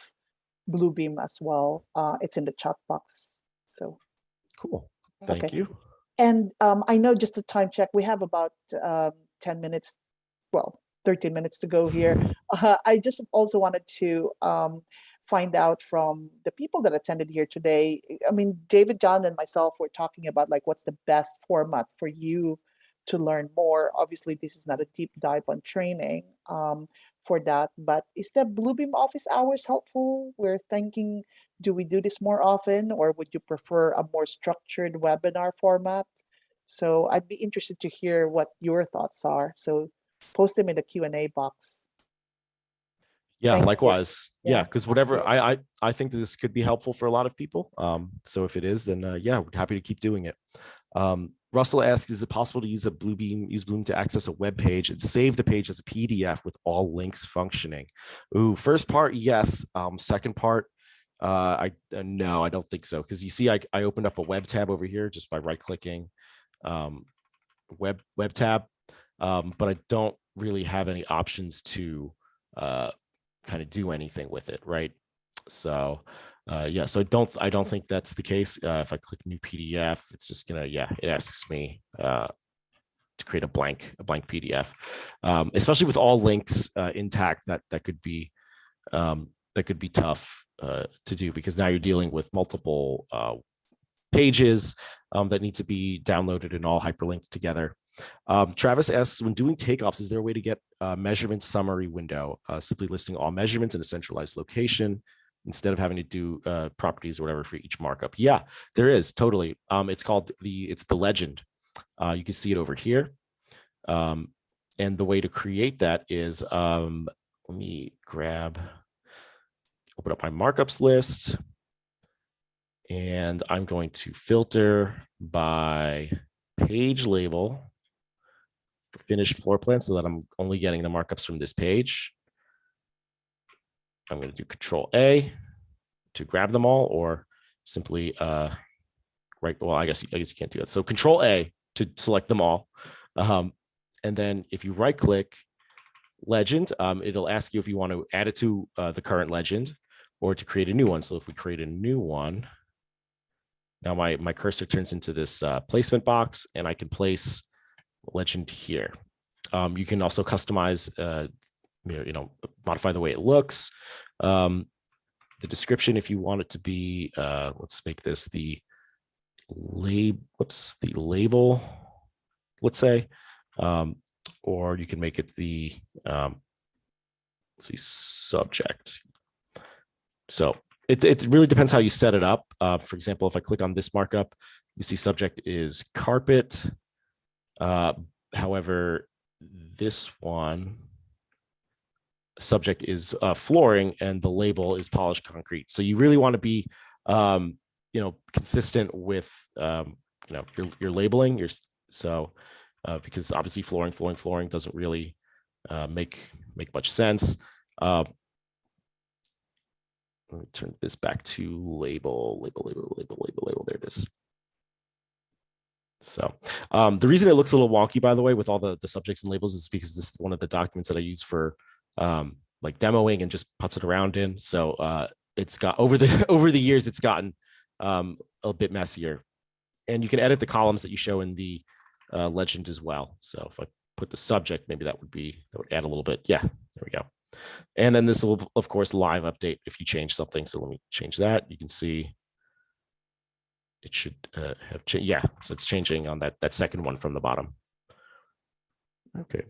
Bluebeam as well. It's in the chat box. So, Cool. okay. Thank you. And I know just a time check, we have about 10 minutes, well, 13 minutes to go here. I just also wanted to find out from the people that attended here today. I mean, David, John, and myself were talking about like what's the best format for you to learn more. Obviously, this is not a deep dive on training for that, but is the Bluebeam Office Hours helpful? We're thinking, do we do this more often, or would you prefer a more structured webinar format? So I'd be interested to hear what your thoughts are. So post them in the Q&A box. Yeah, Thanks, Dave. likewise. Yeah, Yeah. because whatever I think this could be helpful for a lot of people. So if it is, then yeah, we're happy to keep doing it. Russell asks, is it possible to use Bluebeam to access a web page and save the page as a PDF with all links functioning? Ooh, first part, yes. Second part, no, I don't think so. Because you see, I opened up a web tab over here just by right-clicking web tab, but I don't really have any options to kind of do anything with it, right? So yeah, so I don't think that's the case. If I click new PDF, it's just gonna, yeah, it asks me to create a blank PDF, especially with all links intact. That could be tough to do, because now you're dealing with multiple pages that need to be downloaded and all hyperlinked together. Travis asks, when doing takeoffs, is there a way to get a measurement summary window, simply listing all measurements in a centralized location instead of having to do properties or whatever for each markup? Yeah, there is, totally. It's called it's the legend. You can see it over here. And the way to create that is, let me open up my markups list. And I'm going to filter by page label for finished floor plan so that I'm only getting the markups from this page. I'm going to do Control A to grab them all, or simply right. Well, I guess you can't do that. So Control A to select them all. And then if you right click legend, it'll ask you if you want to add it to the current legend or to create a new one. So if we create a new one, now my cursor turns into this placement box, and I can place legend here. You can also customize, modify the way it looks. The description, if you want it to be, let's make this the label, let's say, or you can make it the let's see, subject. So it really depends how you set it up. For example, if I click on this markup, you see subject is carpet. However, this one, subject is flooring, and the label is polished concrete. So you really want to be, consistent with, your labeling. Because obviously flooring doesn't really make much sense. Let me turn this back to label. There it is. So the reason it looks a little wonky, by the way, with all the subjects and labels, is because this is one of the documents that I use for like demoing and just putz it around in. So it's got over the years, it's gotten a bit messier. And you can edit the columns that you show in the legend as well. So if I put the subject, maybe that would add a little bit. Yeah, there we go. And then this will, of course, live update if you change something. So let me change that. You can see it should have changed. Yeah, so it's changing on that second one from the bottom. Okay.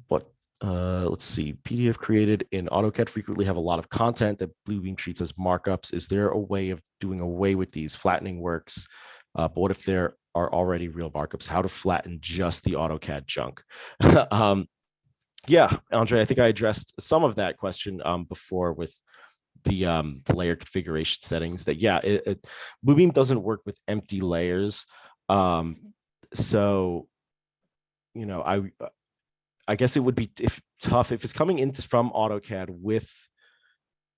But let's see. PDF created in AutoCAD frequently have a lot of content that Bluebeam treats as markups. Is there a way of doing away with these? Flattening works, but what if there are already real markups? How to flatten just the AutoCAD junk? Yeah, Andre, I think I addressed some of that question before with the layer configuration settings. That Bluebeam doesn't work with empty layers. So, I guess it would be tough if it's coming in from AutoCAD with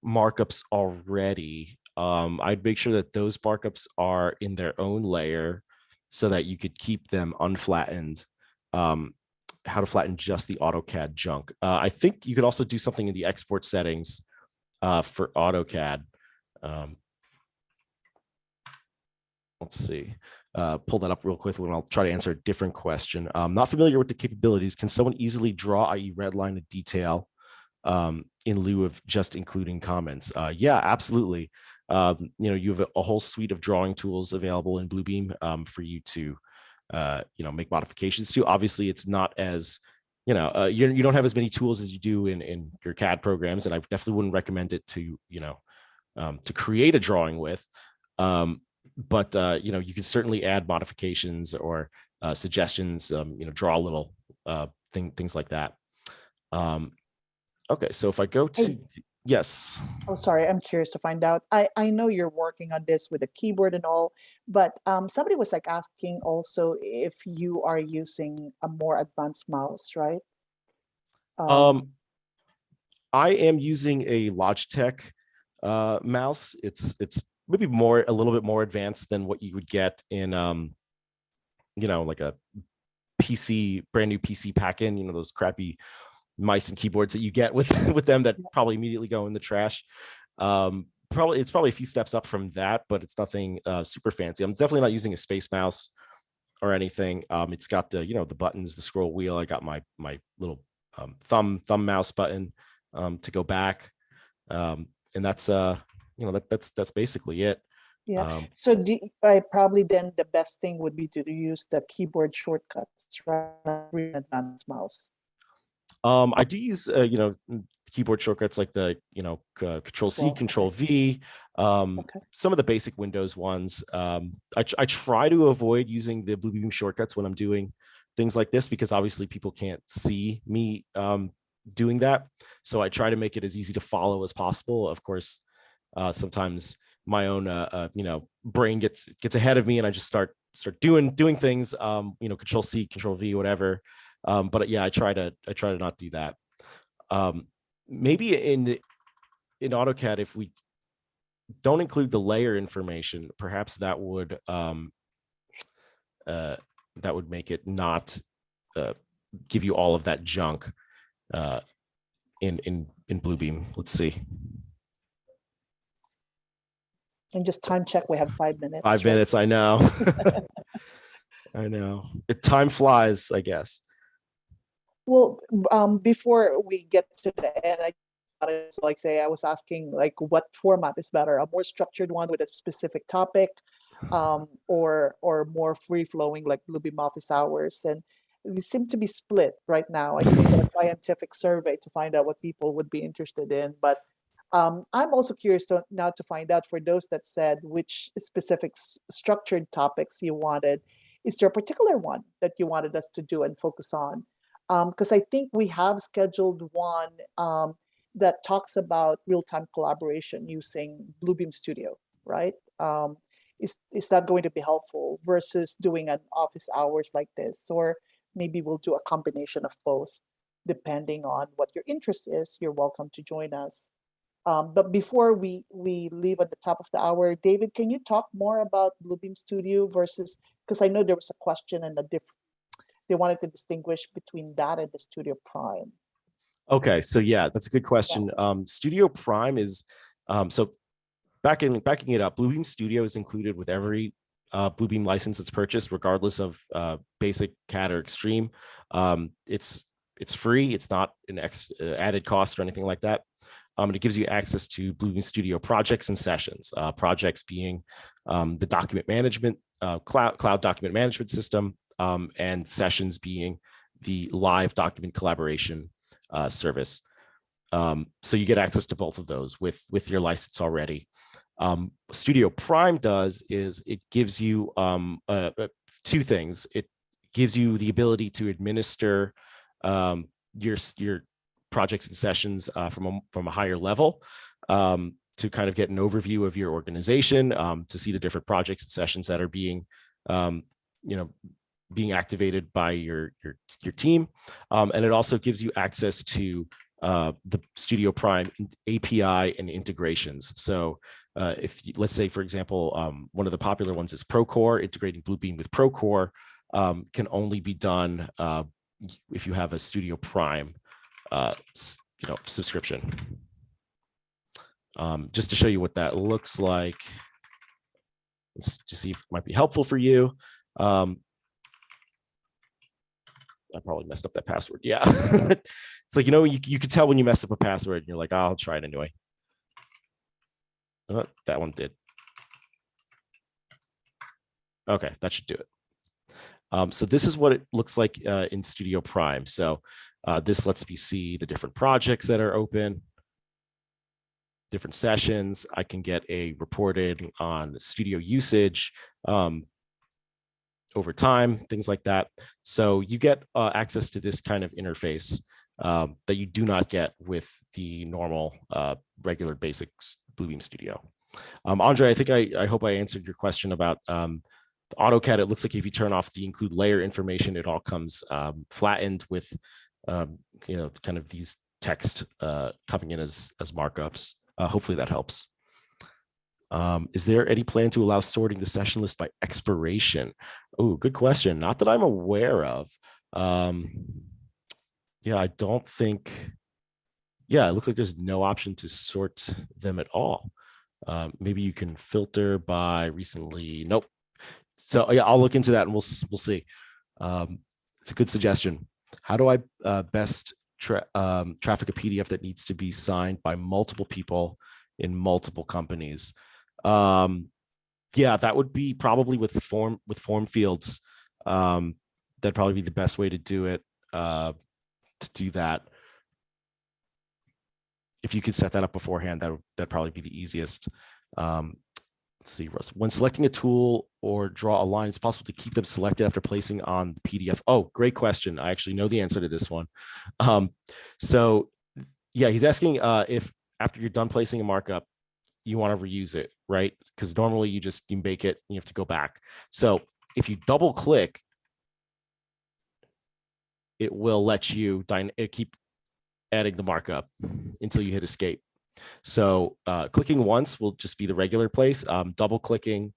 markups already. I'd make sure that those markups are in their own layer so that you could keep them unflattened. How to flatten just the AutoCAD junk. I think you could also do something in the export settings for AutoCAD. Let's see. Pull that up real quick and I'll try to answer a different question. Not familiar with the capabilities. Can someone easily draw, i.e. redline a detail in lieu of just including comments? Yeah, absolutely. You have a whole suite of drawing tools available in Bluebeam for you to make modifications to. Obviously, it's not as you don't have as many tools as you do in your CAD programs, and I definitely wouldn't recommend it to to create a drawing with. But you can certainly add modifications or suggestions. Draw a little things like that. Okay, so if I go to yes. Oh, sorry, I'm curious to find out. I know you're working on this with a keyboard and all, but somebody was like asking also if you are using a more advanced mouse, right? I am using a Logitech mouse. It's maybe a little bit more advanced than what you would get in like a PC, brand new PC pack-in, those crappy mice and keyboards that you get with them that probably immediately go in the trash. It's probably a few steps up from that, but it's nothing super fancy. I'm definitely not using a space mouse or anything. It's got the the buttons, the scroll wheel. I got my little thumb mouse button to go back, and that's that's basically it. Yeah. So I probably then the best thing would be to use the keyboard shortcuts rather than advanced mouse. I do use keyboard shortcuts like the Control C, Control V, some of the basic Windows ones. I try to avoid using the Bluebeam shortcuts when I'm doing things like this because obviously people can't see me doing that. So I try to make it as easy to follow as possible. Of course, sometimes my own brain gets ahead of me and I just start doing things. Control C, Control V, whatever. But yeah, I try to not do that. Maybe in AutoCAD, if we don't include the layer information, perhaps that would make it not give you all of that junk in Bluebeam. Let's see. And just time check, we have 5 minutes. 5 minutes, I know. I know. Time flies, I guess. Well, before we get to the end, I was asking like what format is better, a more structured one with a specific topic, or more free flowing like Bluebeam Office Hours. And we seem to be split right now. I think a scientific survey to find out what people would be interested in. But I'm also curious now to find out for those that said which specific structured topics you wanted. Is there a particular one that you wanted us to do and focus on? Because I think we have scheduled one that talks about real-time collaboration using Bluebeam Studio, right? Is that going to be helpful versus doing an office hours like this? Or maybe we'll do a combination of both, depending on what your interest is. You're welcome to join us. But before we leave at the top of the hour, David, can you talk more about Bluebeam Studio versus, because I know there was a question and they wanted to distinguish between that and the Studio Prime. Okay, so yeah, that's a good question. Yeah. Studio Prime is so backing it up. Bluebeam Studio is included with every Bluebeam license that's purchased, regardless of basic, CAD, or Extreme. It's free. It's not an added cost or anything like that. And it gives you access to Bluebeam Studio projects and sessions. Projects being the document management, cloud document management system, and sessions being the live document collaboration service. So you get access to both of those with your license already. Studio Prime does is it gives you two things. It gives you the ability to administer your projects and sessions from a higher level, to kind of get an overview of your organization, to see the different projects and sessions that are being being activated by your team. And it also gives you access to the Studio Prime API and integrations. So if let's say, for example, one of the popular ones is Procore, integrating Bluebeam with Procore can only be done if you have a Studio Prime subscription. Just to show you what that looks like, let's just see if it might be helpful for you. I probably messed up that password. Yeah. It's like, you could tell when you mess up a password and you're like, oh, I'll try it anyway. Oh, that one did. Okay, that should do it. So this is what it looks like in Studio Prime. So this lets me see the different projects that are open, different sessions. I can get a reported on studio usage over time, things like that. So you get access to this kind of interface that you do not get with the normal regular basic Bluebeam Studio. Andre, I hope I answered your question about the AutoCAD. It looks like if you turn off the include layer information, it all comes flattened with kind of these text coming in as markups. Hopefully that helps. Is there any plan to allow sorting the session list by expiration? Oh, good question. Not that I'm aware of. Yeah, I don't think. Yeah, it looks like there's no option to sort them at all. Maybe you can filter by recently. Nope. So yeah, I'll look into that and we'll see. It's a good suggestion. How do I best traffic a PDF that needs to be signed by multiple people in multiple companies? Yeah, that would be probably with form fields. That'd probably be the best way to do it. To do that, if you could set that up beforehand, that'd probably be the easiest. Let's see, Russ. When selecting a tool or draw a line, it's possible to keep them selected after placing on the PDF. Oh, great question. I actually know the answer to this one. So yeah, he's asking if after you're done placing a markup, you want to reuse it, right? Because normally you make it, you have to go back. So if you double click, it will let you keep adding the markup until you hit escape. So clicking once will just be the regular place. Double clicking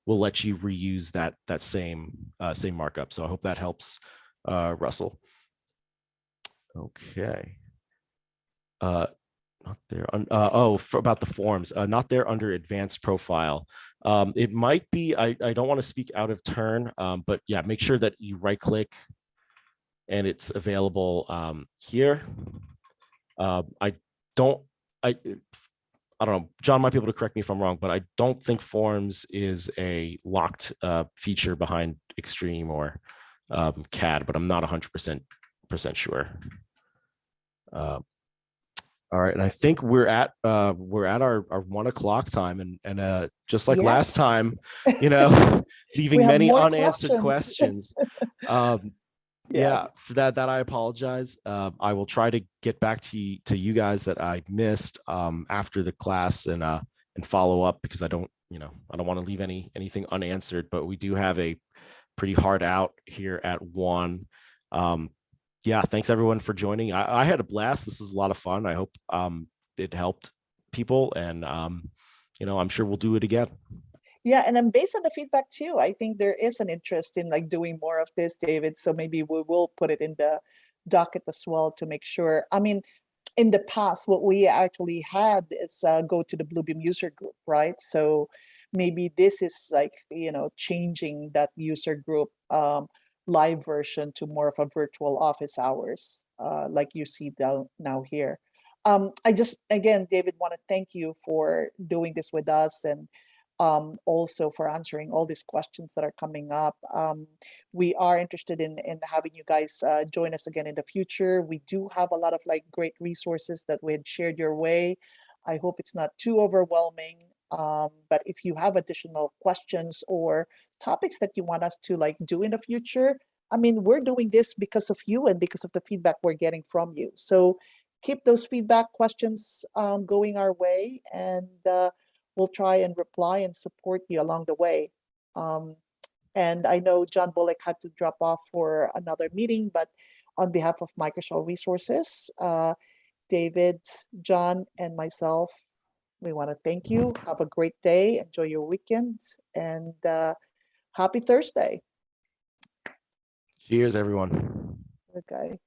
will let you reuse that same markup. So I hope that helps, Russell. Okay. Not there. About the forms, not there under advanced profile. It might be. I don't want to speak out of turn, but yeah, make sure that you right click and it's available here. I don't know. John might be able to correct me if I'm wrong, but I don't think forms is a locked feature behind Extreme or CAD, but I'm not 100% sure. All right, and I think we're at our 1 o'clock time, and just like last time, leaving many unanswered questions. Yeah, for that I apologize. I will try to get back to you guys that I missed after the class and follow up, because I don't want to leave anything unanswered. But we do have a pretty hard out here at 1. Yeah, thanks everyone for joining. I had a blast. This was a lot of fun. I hope it helped people, and I'm sure we'll do it again. Yeah, and then based on the feedback too, I think there is an interest in doing more of this, David. So maybe we will put it in the docket as well to make sure. I mean, in the past, what we actually had is go to the Bluebeam user group, right? So maybe this is changing that user group live version to more of a virtual office hours, like you see now here. I just, again, David, want to thank you for doing this with us, and also for answering all these questions that are coming up. We are interested in having you guys join us again in the future. We do have a lot of great resources that we had shared your way. I hope it's not too overwhelming. But if you have additional questions or topics that you want us to do in the future, I mean, we're doing this because of you and because of the feedback we're getting from you. So keep those feedback questions going our way, and we'll try and reply and support you along the way. And I know John Bullock had to drop off for another meeting, but on behalf of Microsol Resources, David, John, and myself, we want to thank you. Have a great day. Enjoy your weekend, and happy Thursday. Cheers, everyone. Okay.